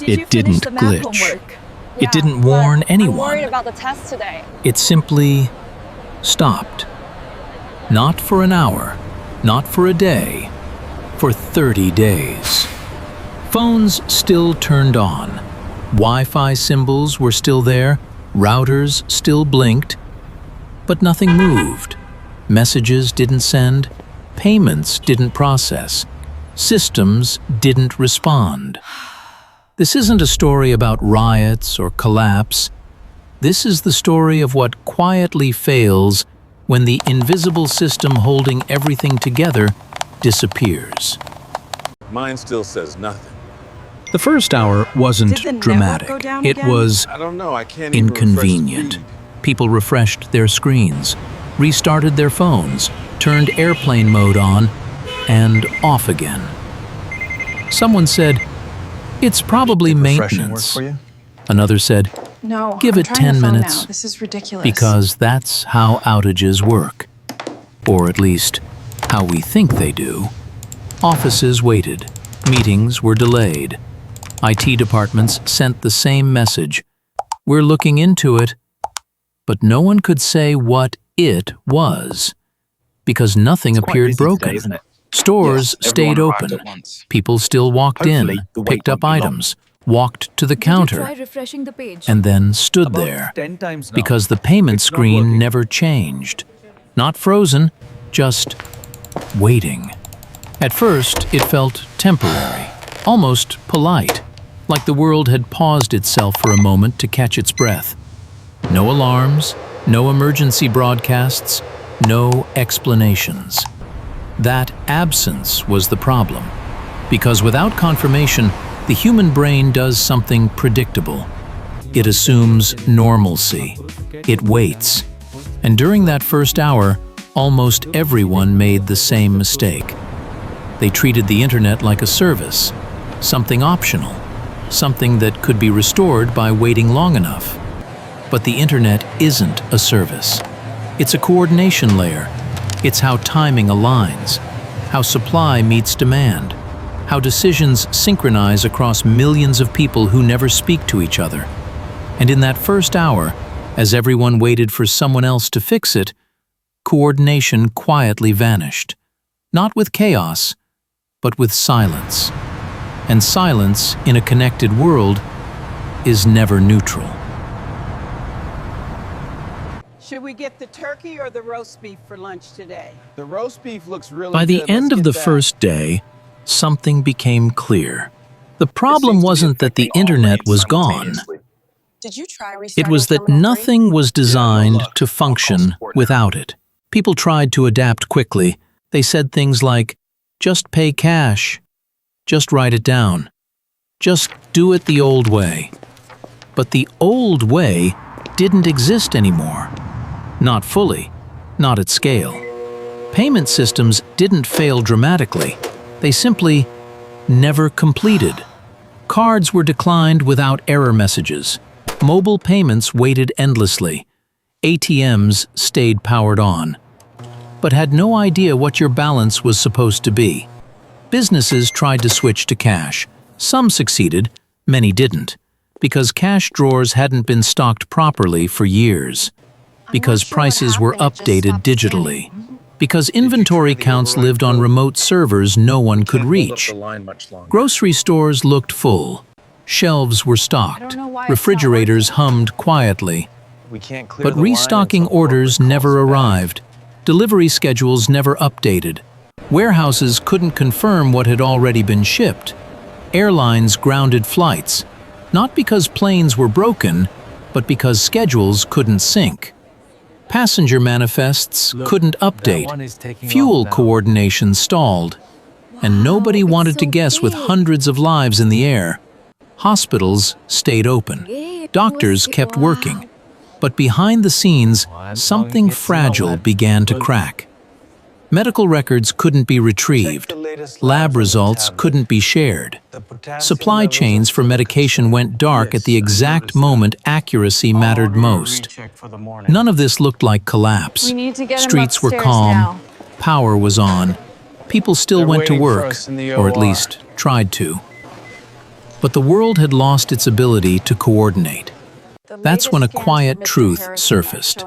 It didn't glitch. It didn't warn anyone. I'm worried about the test today. It simply stopped. Not for an hour, not for a day, for 30 days. Phones still turned on. Wi-Fi symbols were still there, routers still blinked, but nothing moved. Messages didn't send, payments didn't process, systems didn't respond. This isn't a story about riots or collapse. This is the story of what quietly fails when the invisible system holding everything together disappears. Mine still says nothing. The first hour wasn't dramatic. It was I don't know, I can't even inconvenient. refresh the feed. People refreshed their screens, restarted their phones, turned airplane mode on, and off again. Someone said, "It's probably maintenance." Another said, No, "Give I'm it trying 10 the phone minutes." now. This is ridiculous. Because that's how outages work. Or at least, how we think they do. Offices waited. Meetings were delayed. IT departments sent the same message. We're looking into it. But no one could say what it was. Because nothing appeared broken. Stores stayed open. People still walked in, picked up items, walked to the counter, Try refreshing the page. and then stood there. 10 times now. Because the payment screen never changed. Not frozen, just waiting. At first, it felt temporary, almost polite, like the world had paused itself for a moment to catch its breath. No alarms, no emergency broadcasts, no explanations. That absence was the problem, because without confirmation, the human brain does something predictable. It assumes normalcy. It waits. And during that first hour, almost everyone made the same mistake. They treated the internet like a service, something optional, something that could be restored by waiting long enough. But the internet isn't a service. It's a coordination layer. It's how timing aligns, how supply meets demand, how decisions synchronize across millions of people who never speak to each other. And in that first hour, as everyone waited for someone else to fix it, coordination quietly vanished. Not with chaos, but with silence. And silence in a connected world is never neutral. Should we get the turkey or the roast beef for lunch today? The roast beef looks really By the good. end Let's of the get that. first day, something became clear. The problem wasn't that the internet was gone. Did you try It restarting was that Terminal 3? nothing was designed to function without it. People tried to adapt quickly. They said things like, "Just pay cash. Just write it down. Just do it the old way." But the old way didn't exist anymore. Not fully, not at scale. Payment systems didn't fail dramatically. They simply never completed. Cards were declined without error messages. Mobile payments waited endlessly. ATMs stayed powered on, but had no idea what your balance was supposed to be. Businesses tried to switch to cash. Some succeeded, many didn't, because cash drawers hadn't been stocked properly for years. Because prices were updated digitally. Because inventory counts lived on remote servers no one could reach. Grocery stores looked full. Shelves were stocked. Refrigerators hummed quietly. But restocking orders never arrived. Delivery schedules never updated. Warehouses couldn't confirm what had already been shipped. Airlines grounded flights, not because planes were broken, but because schedules couldn't sync. Passenger manifests couldn't update. Fuel coordination stalled. And nobody wanted to guess with hundreds of lives in the air. Hospitals stayed open. Doctors kept working. But behind the scenes, something fragile began to crack. Medical records couldn't be retrieved. Lab results couldn't be shared. Supply chains for medication went dark at the exact moment accuracy mattered most. None of this looked like collapse. We need to get him Streets were upstairs calm. now. Power was on. People still They're went to waiting for work, us in the or at OR. least tried to. But the world had lost its ability to coordinate. That's when a quiet truth surfaced.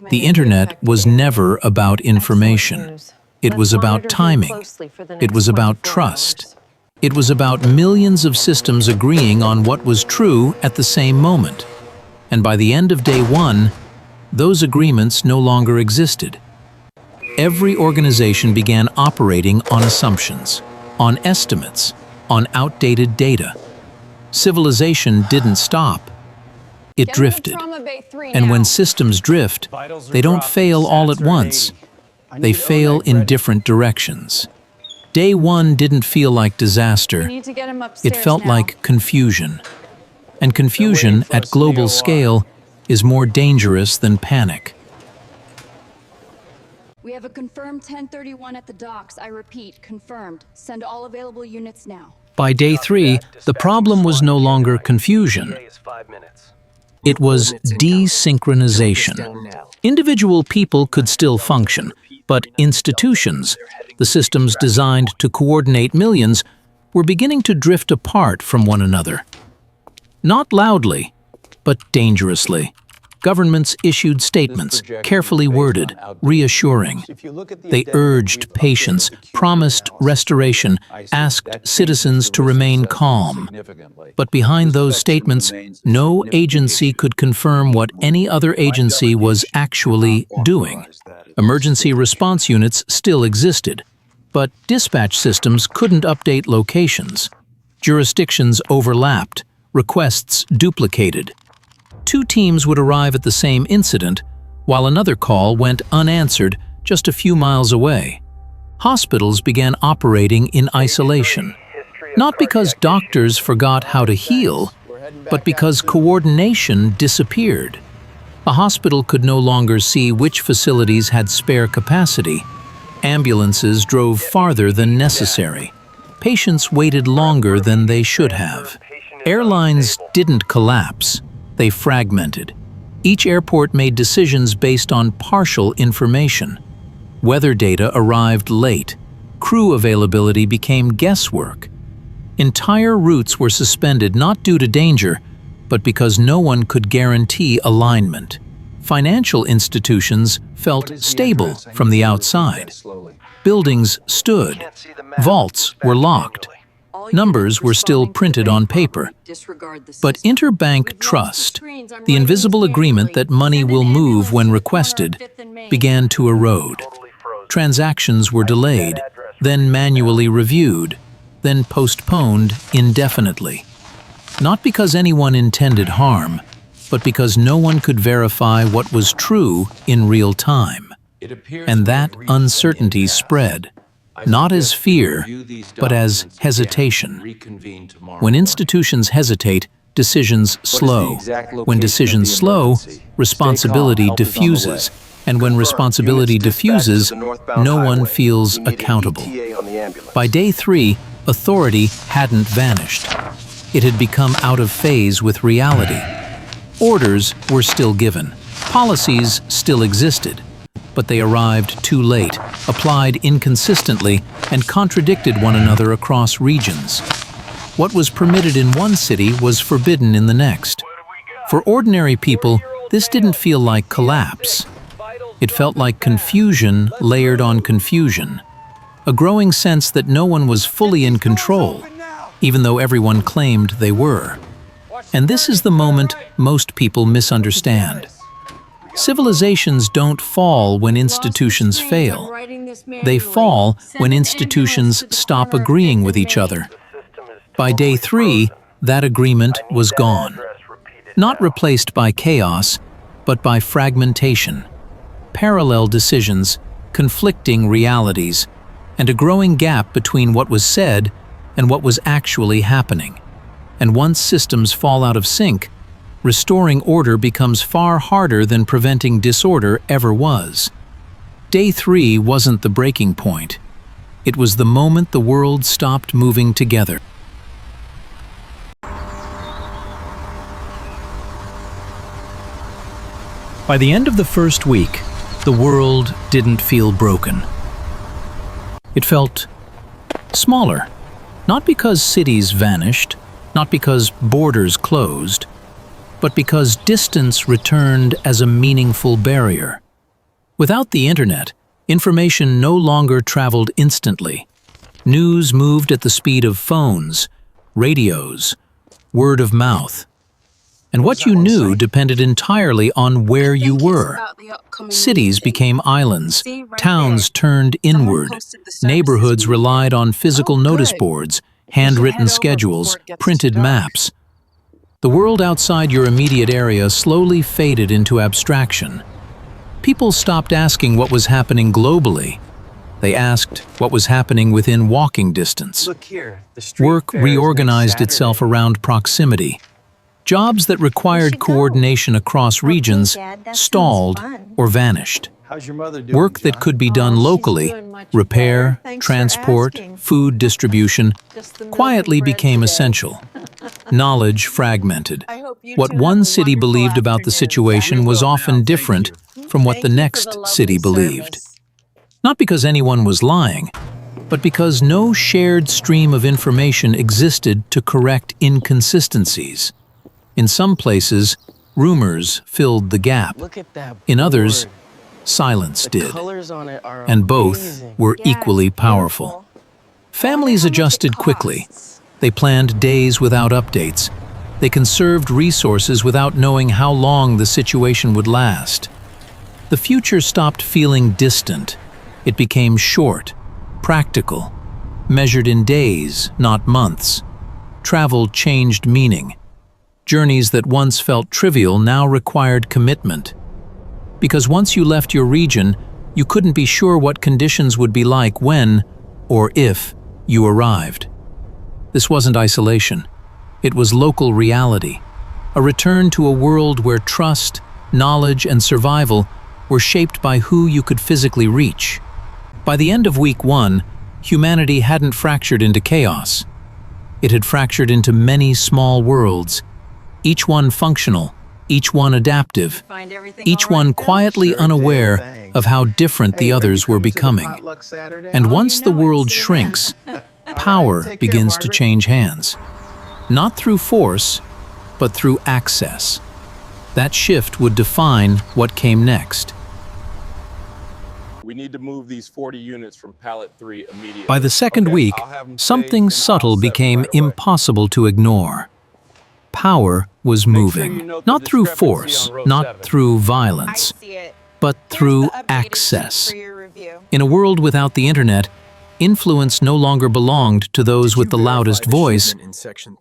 The internet was never about information. It was about timing. It was about trust. It was about millions of systems agreeing on what was true at the same moment. And by the end of day one, those agreements no longer existed. Every organization began operating on assumptions, on estimates, on outdated data. Civilization didn't stop. It drifted. And when systems drift, they don't fail all at once. They fail in different directions. Day one didn't feel like disaster. It felt like confusion. And confusion at global scale is more dangerous than panic. We have a confirmed 1031 at the docks. I repeat, confirmed. Send all available units now. By day three, the problem was no longer confusion. It was desynchronization. Individual people could still function, but institutions, the systems designed to coordinate millions, were beginning to drift apart from one another. Not loudly, but dangerously. Governments issued statements, carefully worded, reassuring. They urged patience, promised restoration, asked citizens to remain calm. But behind those statements, no agency could confirm what any other agency was actually doing. Emergency response units still existed, but dispatch systems couldn't update locations. Jurisdictions overlapped, requests duplicated. Two teams would arrive at the same incident, while another call went unanswered just a few miles away. Hospitals began operating in isolation, not because doctors forgot how to heal, but because coordination disappeared. A hospital could no longer see which facilities had spare capacity. Ambulances drove farther than necessary. Patients waited longer than they should have. Airlines didn't collapse. They fragmented. Each airport made decisions based on partial information. Weather data arrived late. Crew availability became guesswork. Entire routes were suspended not due to danger, but because no one could guarantee alignment. Financial institutions felt stable from the outside. Buildings stood. Vaults were locked. Numbers were still printed on paper. But interbank trust, the invisible agreement that money will move when requested, began to erode. Transactions were delayed, then manually reviewed, then postponed indefinitely. Not because anyone intended harm, but because no one could verify what was true in real time. And that uncertainty spread. Not as fear, but as hesitation. When institutions hesitate, decisions slow. When decisions slow, responsibility diffuses. And when responsibility diffuses, no one feels accountable. By day three, authority hadn't vanished. It had become out of phase with reality. Orders were still given. Policies still existed. But they arrived too late, applied inconsistently, and contradicted one another across regions. What was permitted in one city was forbidden in the next. For ordinary people, this didn't feel like collapse. It felt like confusion layered on confusion, a growing sense that no one was fully in control, even though everyone claimed they were. And this is the moment most people misunderstand. Civilizations don't fall when institutions fail. They fall when institutions stop agreeing with each other. By day three, that agreement was gone. Not replaced by chaos, but by fragmentation. Parallel decisions, conflicting realities, and a growing gap between what was said and what was actually happening. And once systems fall out of sync, restoring order becomes far harder than preventing disorder ever was. Day three wasn't the breaking point. It was the moment the world stopped moving together. By the end of the first week, the world didn't feel broken. It felt smaller, not because cities vanished, not because borders closed, but because distance returned as a meaningful barrier. Without the internet, information no longer traveled instantly. News moved at the speed of phones, radios, word of mouth. And what you knew depended entirely on where you were. Cities became islands, towns turned inward, neighborhoods relied on physical notice boards, handwritten schedules, printed maps. The world outside your immediate area slowly faded into abstraction. People stopped asking what was happening globally. They asked what was happening within walking distance. Look here, the street Work fair is reorganized next itself Saturday. around proximity. Jobs that required coordination across regions stalled or vanished. How's your mother doing, Work that John? could be done locally, repair, transport, food distribution, quietly became essential. Knowledge fragmented. What one city believed about the situation was often different from what the next city believed. Not because anyone was lying, but because no shared stream of information existed to correct inconsistencies. In some places, rumors filled the gap. Look at that In others, board. silence The did. colors on it are And both amazing. were equally powerful. Families adjusted quickly. They planned days without updates. They conserved resources without knowing how long the situation would last. The future stopped feeling distant. It became short, practical, measured in days, not months. Travel changed meaning. Journeys that once felt trivial now required commitment. Because once you left your region, you couldn't be sure what conditions would be like when, or if, you arrived. This wasn't isolation. It was local reality, a return to a world where trust, knowledge, and survival were shaped by who you could physically reach. By the end of week 1, humanity hadn't fractured into chaos. It had fractured into many small worlds, each one functional, each one adaptive, each one quietly unaware of how different the others were becoming. And once the world shrinks, power begins to change hands. Not through force, but through access. That shift would define what came next. We need to move these 40 units from pallet 3 immediately. By the second Okay, week, I'll have 'em something saved in subtle aisle 7 became right away. impossible to ignore. Power was Make sure moving, you note the not through discrepancy force, on row not 7. through violence, see it. but Here's through the updated sheet access. for your review. In a world without the internet, influence no longer belonged to those with the loudest voice,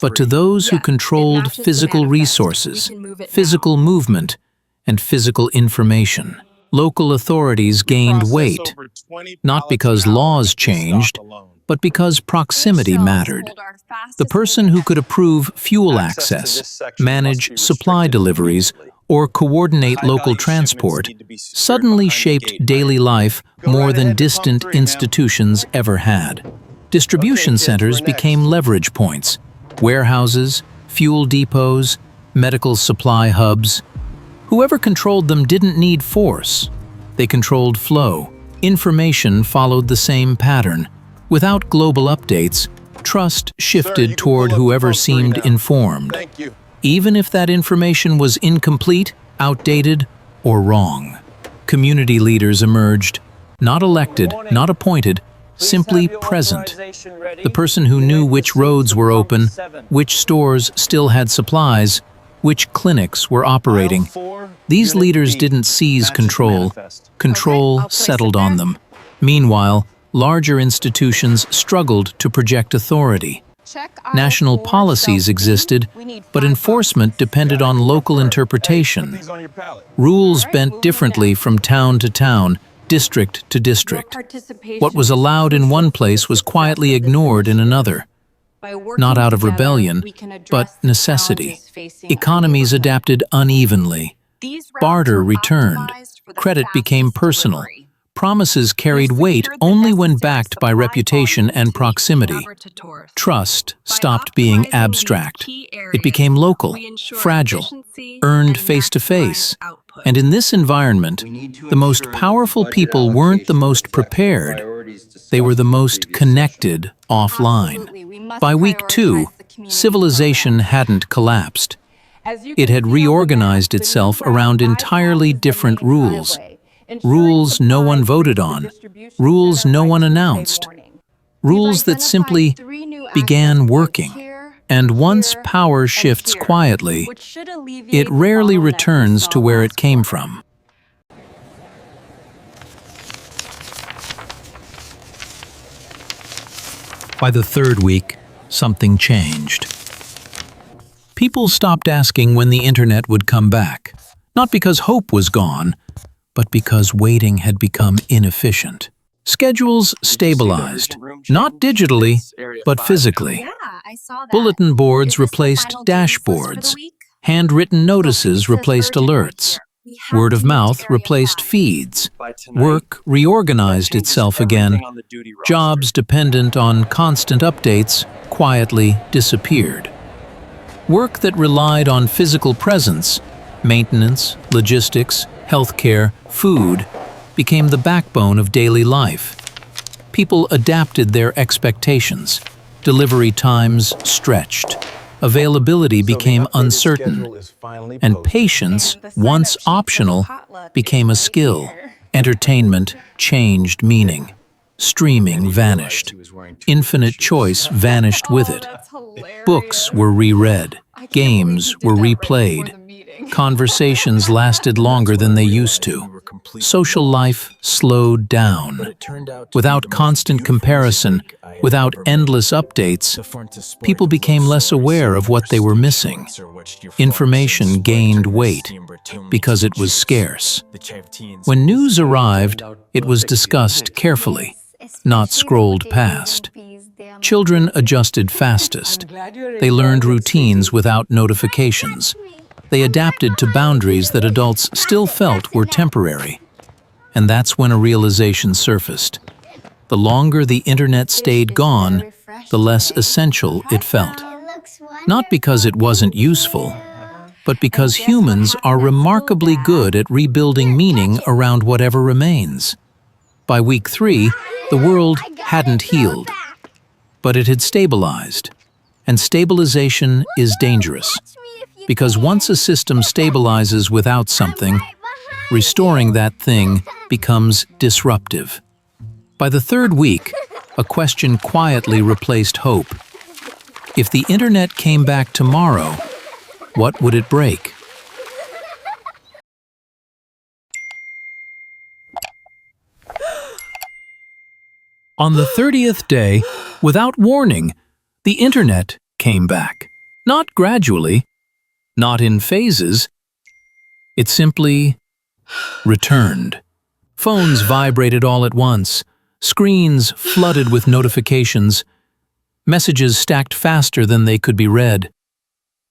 but to those who controlled matches the physical manifest. resources, We can move it physical movement, and physical information. Local authorities gained Process weight, over 20 not pallets because an hour laws in this stock changed, alone. but because proximity mattered. The person who could approve fuel Access to access, this section must manage be supply restricted deliveries, immediately. or coordinate High-value local shipments transport need to be secured suddenly behind the shaped gate, daily Mike. life Go more right than ahead to pump distant 3, ma'am. institutions ever had. Distribution Okay, kids, centers we're next. became leverage points, warehouses, fuel depots, medical supply hubs. Whoever controlled them didn't need force. They controlled flow. Information followed the same pattern. Without global updates, trust Sir, shifted you can toward pull up to whoever pump 3 seemed now. informed, Thank you. even if that information was incomplete, outdated, or wrong. Community leaders emerged, not elected, not appointed, simply present. The person who knew which roads were open, which stores still had supplies, which clinics were operating. These leaders didn't seize control. Control settled on them. Meanwhile, larger institutions struggled to project authority. National policies existed, but enforcement depended on local interpretation. These on your pallet. Rules bent differently from town to town, district to district. What was allowed in one place was quietly ignored in another. Not out of rebellion, but necessity. Economies adapted unevenly. Barter returned. Credit became personal. Promises carried weight only when backed by reputation and proximity. Trust stopped being abstract. It became local, fragile, earned face to face. And in this environment, the most powerful people weren't the most prepared. They were the most connected offline. By week 2, civilization hadn't collapsed. It had reorganized itself around entirely different rules. Rules no one voted on. Rules no one announced. Rules that simply began working. And once power shifts quietly, it rarely returns to where it came from. By the third week, something changed. People stopped asking when the internet would come back, not because hope was gone, but because waiting had become inefficient. Schedules stabilized, not digitally, but physically. I saw that. Bulletin boards Is this the replaced final duties list for the dashboards. week? Handwritten notices replaced Urgent right alerts. here. We have Word to of move to mouth Area replaced 5. feeds. By tonight, Work reorganized itself again. Jobs dependent on constant updates quietly disappeared. Work that relied on physical presence, maintenance, logistics, healthcare, food, became the backbone of daily life. People adapted their expectations. Delivery times stretched. Availability became uncertain. And patience, And the sign-up once sheet says optional, potluck became a right skill. here. Entertainment changed meaning. Streaming vanished. Infinite choice vanished with it. That's hilarious. Books were reread. I can't believe Games you did were that right before replayed. the meeting. Conversations lasted longer than they used to. Social life slowed down. Without constant comparison, without endless updates, people became less aware of what they were missing. Information gained weight because it was scarce. When news arrived, it was discussed carefully, not scrolled past. Children adjusted fastest. They learned routines without notifications. They adapted to boundaries that adults still felt were temporary. And that's when a realization surfaced. The longer the internet stayed gone, the less essential it felt. Not because it wasn't useful, but because humans are remarkably good at rebuilding meaning around whatever remains. By week 3, the world hadn't healed, but it had stabilized. And stabilization is dangerous, because once a system stabilizes without something, restoring that thing becomes disruptive. By the third week, a question quietly replaced hope. If the internet came back tomorrow, what would it break? On the 30th day, without warning, the internet came back. Not gradually, not in phases. It simply returned. Phones vibrated all at once. Screens flooded with notifications. Messages stacked faster than they could be read.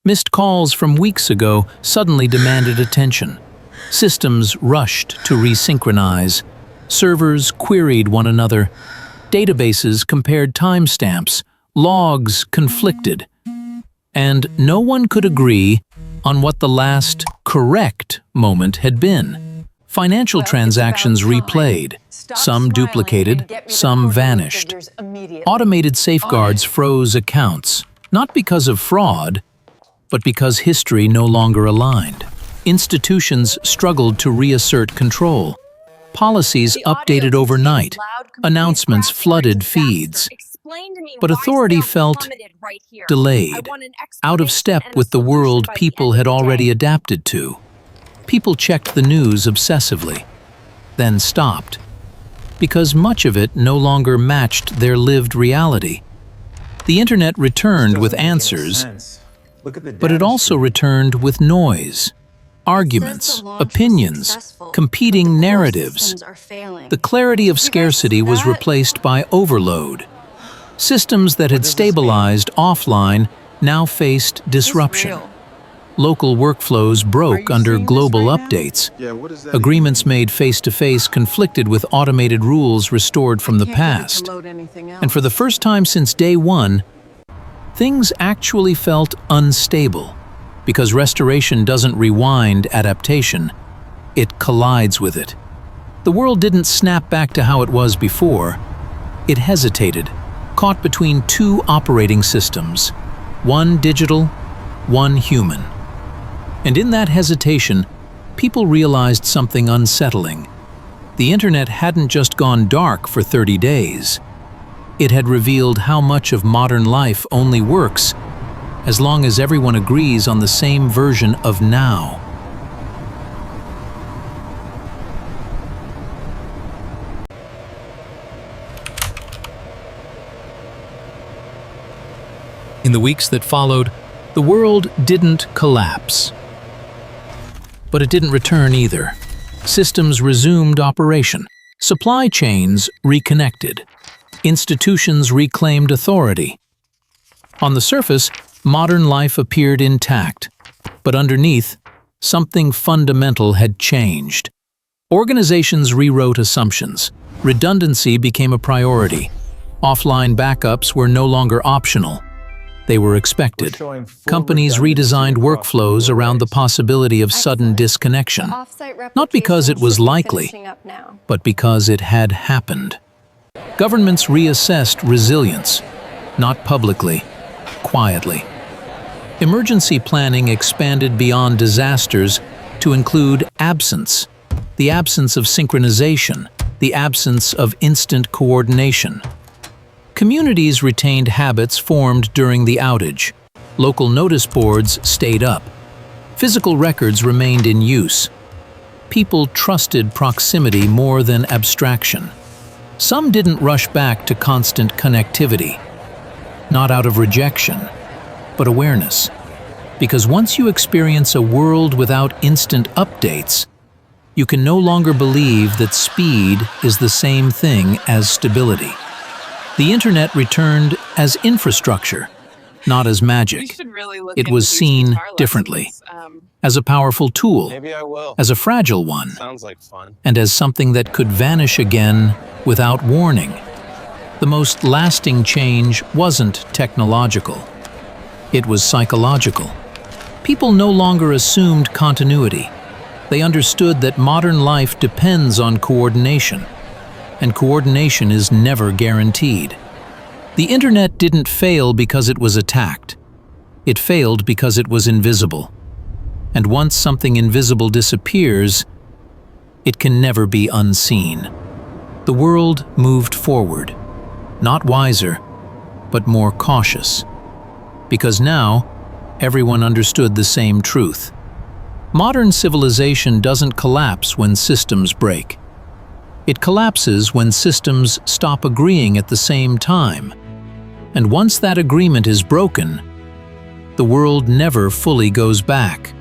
Missed calls from weeks ago suddenly demanded attention. Systems rushed to resynchronize. Servers queried one another. Databases compared timestamps. Logs conflicted. And no one could agree on what the last correct moment had been. Financial transactions replayed. Some duplicated, some vanished. Automated safeguards froze accounts, not because of fraud, but because history no longer aligned. Institutions struggled to reassert control. Policies updated overnight. Announcements flooded feeds. But authority felt delayed, out of step with the world people had already adapted to. People checked the news obsessively, then stopped, because much of it no longer matched their lived reality. The internet returned with answers, but it also returned with noise, arguments, opinions, competing narratives. The clarity of scarcity was replaced by overload. Systems that had stabilized offline now faced disruption. Local workflows broke under global updates. Agreements made face-to-face conflicted with automated rules restored from the past. And for the first time since day one, things actually felt unstable. Because restoration doesn't rewind adaptation, it collides with it. The world didn't snap back to how it was before. It hesitated, caught between two operating systems. One digital, one human. And in that hesitation, people realized something unsettling. The internet hadn't just gone dark for 30 days. It had revealed how much of modern life only works as long as everyone agrees on the same version of now. In the weeks that followed, the world didn't collapse. But it didn't return either. Systems resumed operation. Supply chains reconnected. Institutions reclaimed authority. On the surface, modern life appeared intact. But underneath, something fundamental had changed. Organizations rewrote assumptions. Redundancy became a priority. Offline backups were no longer optional. They were expected. Companies redesigned workflows around the possibility of sudden disconnection, not because it was likely, but because it had happened. Governments reassessed resilience, not publicly, quietly. Emergency planning expanded beyond disasters to include absence, the absence of synchronization, the absence of instant coordination. Communities retained habits formed during the outage. Local notice boards stayed up. Physical records remained in use. People trusted proximity more than abstraction. Some didn't rush back to constant connectivity, not out of rejection, but awareness. Because once you experience a world without instant updates, you can no longer believe that speed is the same thing as stability. The internet returned as infrastructure, not as magic. It was seen differently, as a powerful tool, Maybe I will. as a fragile one, Sounds like fun. and as something that could vanish again without warning. The most lasting change wasn't technological. It was psychological. People no longer assumed continuity. They understood that modern life depends on coordination, and coordination is never guaranteed. The internet didn't fail because it was attacked. It failed because it was invisible. And once something invisible disappears, it can never be unseen. The world moved forward, not wiser, but more cautious. Because now, everyone understood the same truth. Modern civilization doesn't collapse when systems break. It collapses when systems stop agreeing at the same time. And once that agreement is broken, the world never fully goes back.